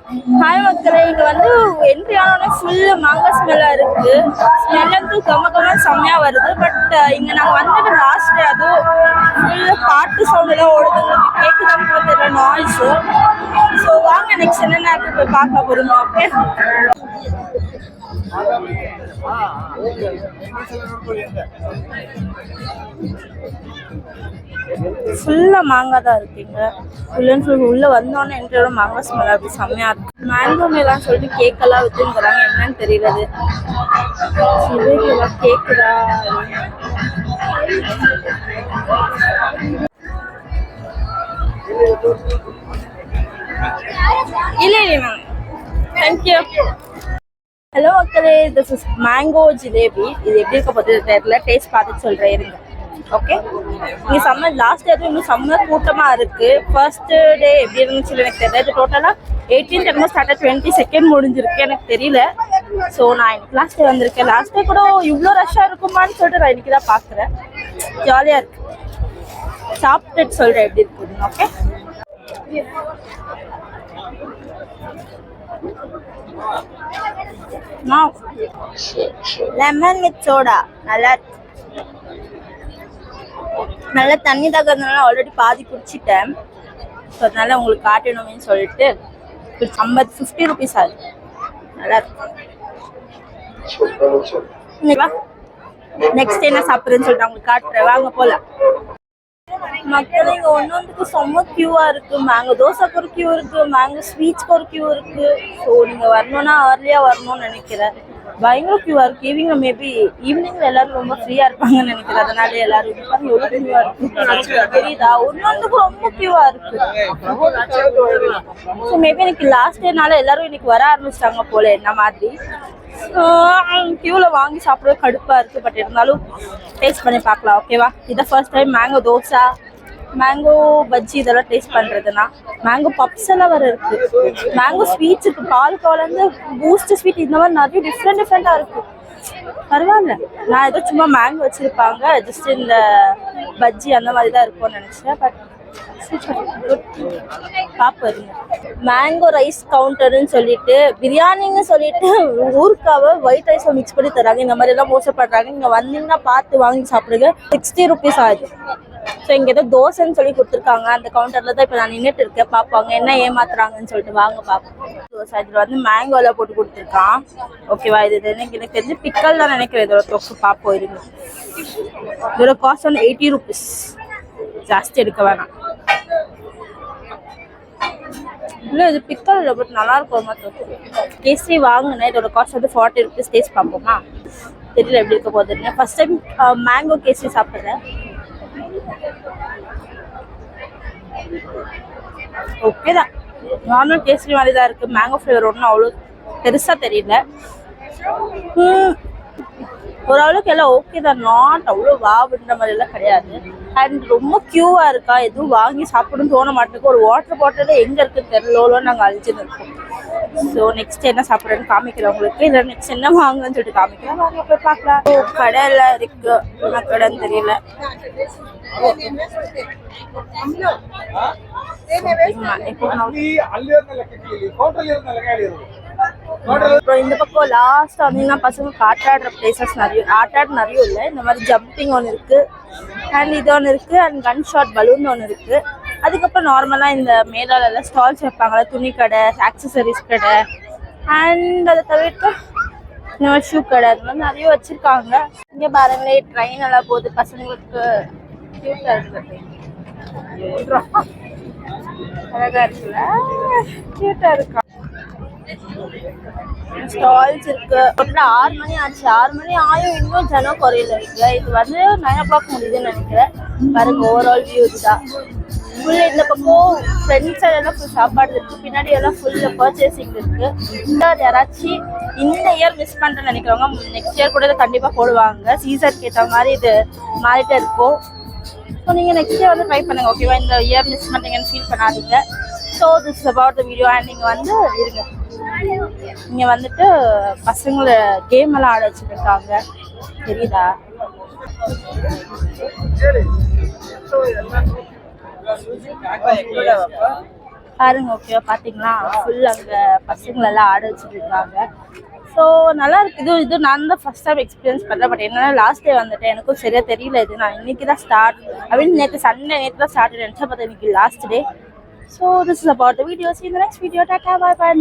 Hi மக்களே, இங்க வந்து என்ட்ரி ஆனோடனே ஃபுல்லு மாங்காய் ஸ்மெல்லாக இருக்கு. ஸ்மெல் வந்து கம்ம செம்மையாக வருது. பட் இங்கே நாங்கள் வந்துட்டு லாஸ்ட் டே அதுவும் ஃபுல்லு பாட்டு சவுண்டெல்லாம் ஓடுது. உங்களுக்கு கேட்குதான்னு கூட தெரியல நாய்ஸு. ஸோ வாங்க நெக்ஸ்ட் என்னென்ன போய் பார்க்க போகிறோம். ஓகே, ஃபுல்லா மாங்காய் தான் இருக்குங்க. ஃபுல் அண்ட் ஃபுல் உள்ள வந்தோடனே என்ட்ரியோட மாங்காய் ஸ்மெல் அப்படி செம்மையா இருக்கு. மேங்கோ மேலான்னு சொல்லிட்டு கேக்கெல்லாம் வித்துங்கிறாங்க, என்னன்னு தெரியல. கேக்குதா? இல்லை மேம், தேங்க்யூ. ஹலோ மக்களே, திஸ் இஸ் மேங்கோ ஜிலேபி. இது எப்படி இருக்க போது தெரியல, டேஸ்ட் பார்த்துட்டு சொல்கிறேன் இருங்க. ஓகே, இங்கே சம்மர் லாஸ்ட் டே இன்னும் சம்மர் கூட்டமாக இருக்குது. ஃபர்ஸ்ட் டே எப்படி இருந்துச்சு எனக்கு தெரியல. இது டோட்டலாக 18th என்னமோ ஸ்டார்ட் 22nd முடிஞ்சிருக்கு, எனக்கு தெரியல. ஸோ நான் இன்னைக்கு லாஸ்ட் டே வந்திருக்கேன். லாஸ்ட் டே கூட இவ்வளோ ரஷ்ஷாக இருக்குமான்னு சொல்லிட்டு நான் இன்னைக்கு தான் பார்க்குறேன். ஜாலியாக இருக்கு. சாப்பிட்டுட்டு சொல்கிறேன் எப்படி இருக்குதுன்னு. ஓகே, லெமன் வித் சோடா நல்லா நல்லா தண்ணி தகர்றதுனால ஆல்ரெடி பாதி குடிச்சிட்டேன். ஸோ அதனால உங்களுக்கு காட்டணும்னு சொல்லிட்டு 50 rupees ஆகுது. நல்லா இருக்கும். நெக்ஸ்ட் என்ன சாப்பிட்றேன்னு சொல்லிட்டு உங்களுக்கு காட்டுறேன், வாங்க போகலாம். மக்கள் இங்கே ஒன்றுக்கு செம்ம க்யூவாக இருக்குது. மேங்கோ தோசைக்கு ஒரு க்யூ இருக்குது, மேங்கோ ஸ்வீட்ஸ்க்கு ஒரு க்யூ இருக்குது. ஸோ நீங்கள் வரணுன்னா ஏர்லியாக வரணும்னு நினைக்கிறேன். பயங்கர க்யூவாக இருக்குது. மேபி ஈவினிங்கில் எல்லாரும் ரொம்ப ஃப்ரீயாக இருப்பாங்கன்னு நினைக்கிறேன். அதனால எல்லாரும் இருப்பாங்க. எவ்வளோ க்யூவாக இருக்குது தெரியுதா? ஒன்றுக்கு ரொம்ப க்யூவாக இருக்குது. ஸோ மேபி எனக்கு லாஸ்ட் டேனால எல்லாரும் இன்னைக்கு வர ஆரம்பிச்சிட்டாங்க போல என்ன மாதிரி. க்யூவில் வாங்கி சாப்பிட்றது கடுப்பாக இருக்குது. பட் இருந்தாலும் டேஸ்ட் பண்ணி பார்க்கலாம். ஓகேவா? இதான் first time mango dosa, mango bajji இதெல்லாம் டேஸ்ட் பண்ணுறதுனா. மேங்கோ பப்ஸ் எல்லாம் வேறு இருக்குது. மேங்கோ ஸ்வீட்ஸ் இருக்குது. பால்கோலேருந்து பூஸ்ட் ஸ்வீட் இந்த மாதிரி நிறைய டிஃப்ரெண்ட்டாக இருக்குது. பரவாயில்ல, நான் ஏதோ சும்மா மேங்கோ வச்சுருப்பாங்க, ஜஸ்ட் இந்த பஜ்ஜி அந்த மாதிரி தான் இருக்கும்னு நினச்சேன். பட் பாப்பருங்க. மேங்கோ ரைஸ் கவுண்டர்னு சொல்லிட்டு பிரியாணின்னு சொல்லிட்டு ஊருக்காவை ஒயிட் ரைஸை மிக்ஸ் பண்ணி தராங்க. இந்த மாதிரி எல்லாம் மோசப்படுறாங்க. இங்கே வந்தீங்கன்னா பார்த்து வாங்கி சாப்பிடுங்க. 60 rupees ஆகுது. ஸோ இங்கே ஏதோ தோசைன்னு சொல்லி கொடுத்துருக்காங்க. அந்த கவுண்டரில் தான் இப்போ நான் நின்றுட்டு இருக்கேன். பார்ப்பாங்க என்ன ஏமாத்துறாங்கன்னு சொல்லிட்டு வாங்க பார்ப்போம். தோசை இதில் வந்து மேங்கோலாம் போட்டு கொடுத்துருக்கான். ஓகேவா? இது எனக்கு தெரிஞ்சு பிக்கல் தான் நினைக்கிறேன். இதோட தொக்கு பார்ப்போம் இருங்க. இதோட காஸ்ட் வந்து 80 rupees. ஜாஸ்தி எடுக்க வேணாம். இல்லை இது பிக்கல் இல்லை, பட் நல்லா இருக்கும். கேசரி வாங்கினேன். இதோட காஸ்ட் வந்து 40 rupees. டேஸ்ட் பார்ப்போமா? தெரியல எப்படி இருக்க போகுதுன்னு. ஃபர்ஸ்ட் டைம் மேங்கோ கேசரி சாப்பிட்றேன். ஓகே தான், நார்மல் கேசரி மாதிரி தான் இருக்குது. மேங்கோ ஃப்ளேவர் ஒன்றும் அவ்வளோ பெருசாக தெரியல. ஓரளவுக்கு எல்லாம் ஓகே தான். நாட் அவ்வளோ வாவுன்ற மாதிரிலாம் கிடையாது. அண்ட் ரொம்ப க்யூவாக இருக்கா, எதுவும் வாங்கி சாப்பிடணும்னு தோண மாட்டேங்குது. ஒரு வாட்டர் பாட்டில் எங்கே இருக்குன்னு தெரியலோன்னு நாங்கள் அழிச்சுன்னு இருக்கோம். ஸோ நெக்ஸ்ட் என்ன சாப்பிட்றேன்னு காமிக்கிறேன் உங்களுக்கு. இல்லை நெக்ஸ்ட் என்ன வாங்குன்னு சொல்லிட்டு காமிக்கிறேன். வாங்க போய் பார்க்கலாம். கடையில் இருக்கு, என்ன கடைன்னு தெரியல. அப்புறம் இந்த பக்கம் லாஸ்ட் வந்தீங்கன்னா பசங்க ஆட்டாடுற பிளேசஸ் நிறைய இல்லை. இந்த மாதிரி ஜம்பிங் ஒன்று இருக்கு, அண்ட் இது ஒன்று இருக்கு, அண்ட் கன் ஷாட் பலூன் ஒன்று இருக்கு. அதுக்கப்புறம் நார்மலாக இந்த மேலால எல்லாம் ஸ்டால்ஸ் வைப்பாங்களா, துணி கடை, ஆக்சசரிஸ் கடை, அண்ட் அதை தவிர்த்து இந்த மாதிரி ஷூ கடை, அந்த மாதிரி நிறைய வச்சிருக்காங்க. இங்கே பாருங்களே, ட்ரெயின் எல்லாம் போகுது. பசங்களுக்கு கியூட்டா இருக்கு, அழகா இருக்குல்ல, கியூட்டா இருக்கா. ஸ்டால்ஸ் இருக்கு. 6 மணி ஆச்சு. 6 மணி ஆயும் இன்னும் ஜனம் குறையில இருக்குல்ல. இது வந்து 9 o'clock முடியுதுன்னு நினைக்கிறேன். பாருங்க, ஓவரால் வியூ இதுதான். ஃபுல் இந்த பக்கம் ஃப்ரண்ட் சைடு எல்லாம் ஃபுல் சாப்பாடு இருக்கு, பின்னாடி எல்லாம் ஃபுல் பர்ச்சேசிங் இருக்கு. யாராச்சும் இந்த இயர் மிஸ் பண்றேன்னு நினைக்கிறவங்க நெக்ஸ்ட் இயர் கூட இதை கண்டிப்பா போடுவாங்க. சீசனுக்கு ஏற்ற மாதிரி இது மாறிட்டே இருக்கும். ஸோ நீங்க நெக்ஸ்ட் இயர் வந்து ட்ரை பண்ணுங்க. ஓகேவா? இந்த இயர் மிஸ் பண்றீங்கன்னு ஃபீல் பண்ணாதீங்க. So this is about the video. And நீங்கள் வந்து இருங்க, இங்கே வந்துட்டு பசங்களை கேம் எல்லாம் ஆட வச்சுருக்காங்க, தெரியுதா? பாருங்க ஓகேவா பார்த்தீங்களா ஃபுல் அங்கே பசங்களெல்லாம் ஆட வச்சுட்டு இருக்காங்க. ஸோ நல்லா இருக்குது. இது நான் தான் ஃபர்ஸ்ட் டைம் எக்ஸ்பீரியன்ஸ் பண்ணுறேன். பட் என்னன்னா லாஸ்ட் டே வந்துட்டு எனக்கும் சரியா தெரியல. இது நான் இன்னைக்கு தான் ஸ்டார்ட் அப்படின்னு நேற்று சண்டே நேற்று தான் ஸ்டார்ட் நினச்சா பார்த்தா இன்னைக்கு last day. So this is about the video. See you in the next video. Tata, bye bye.